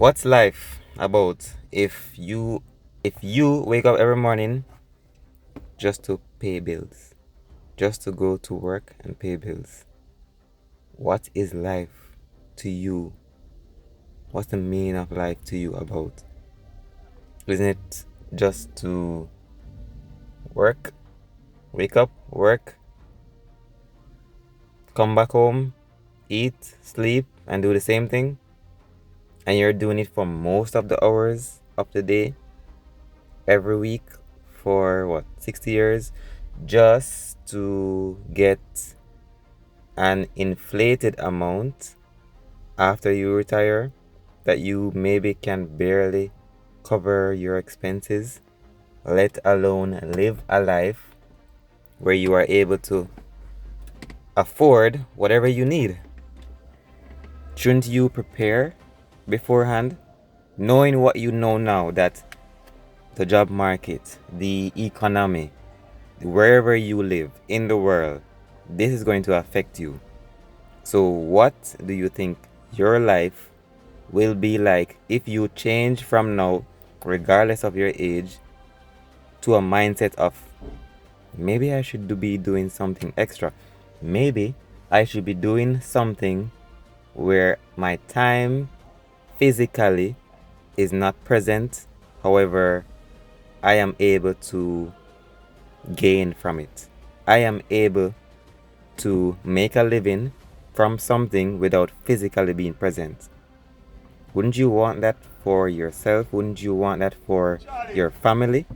What's life about if you wake up every morning just to pay bills, just to go to work and pay bills? What is life to you? What's the meaning of life to you about? Isn't it just to work, wake up, work, come back home, eat, sleep, and do the same thing? And you're doing it for most of the hours of the day, every week, for what, 60 years, just to get an inflated amount after you retire that you maybe can barely cover your expenses, let alone live a life where you are able to afford whatever you need. Shouldn't you prepare beforehand, knowing what you know now, that the job market, the economy, wherever you live in the world, this is going to affect you? So what do you think your life will be like if you change from now, regardless of your age, to a mindset of maybe I should be doing something extra? Maybe I should be doing something where my time physically is not present. However, I am able to gain from it. I am able to make a living from something without physically being present. Wouldn't you want that for yourself? Wouldn't you want that for your family?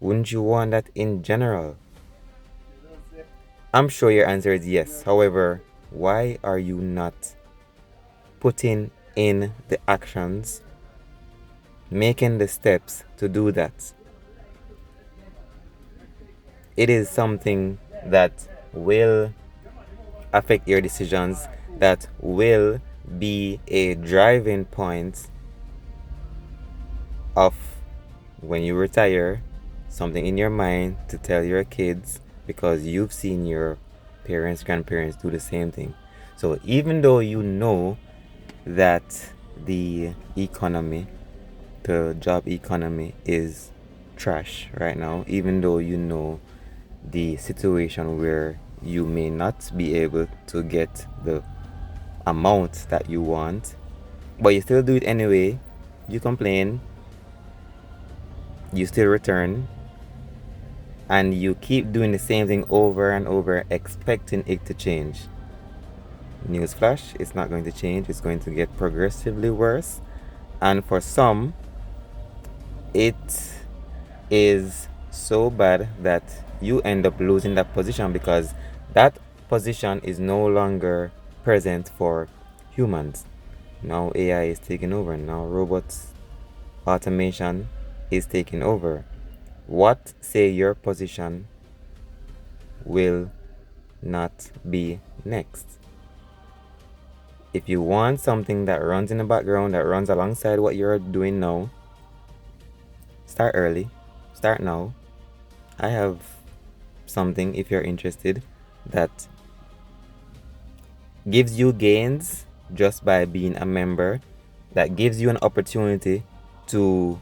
Wouldn't you want that in general? I'm sure your answer is yes. However, why are you not putting in the actions, making the steps to do that? It is something that will affect your decisions, that will be a driving point of when you retire, something in your mind to tell your kids, because you've seen your parents, grandparents do the same thing. So even though you know that the economy, the job economy is trash right now, even though you know the situation where you may not be able to get the amount that you want, but you still do it anyway, you complain, you still return, and you keep doing the same thing over and over, expecting it to change. Newsflash, it's not going to change. It's going to get progressively worse. And for some, it is so bad that you end up losing that position, because that position is no longer present for humans. Now AI is taking over. Now robots, automation is taking over. What say your position will not be next? If you want something that runs in the background, that runs alongside what you're doing now, start early, start now. I have something, if you're interested, that gives you gains just by being a member, that gives you an opportunity to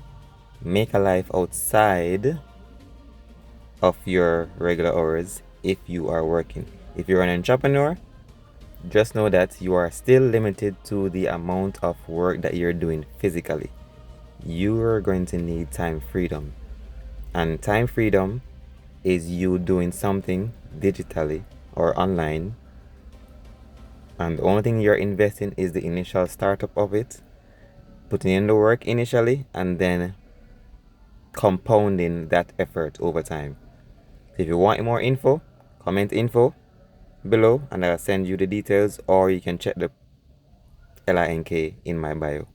make a life outside of your regular hours if you are working. If you're an entrepreneur, just know that you are still limited to the amount of work that you're doing physically. You are going to need time freedom. And time freedom is you doing something digitally or online. And the only thing you're investing is the initial startup of it, putting in the work initially, and then compounding that effort over time. If you want more info, comment info below and I'll send you the details, or you can check the link in my bio.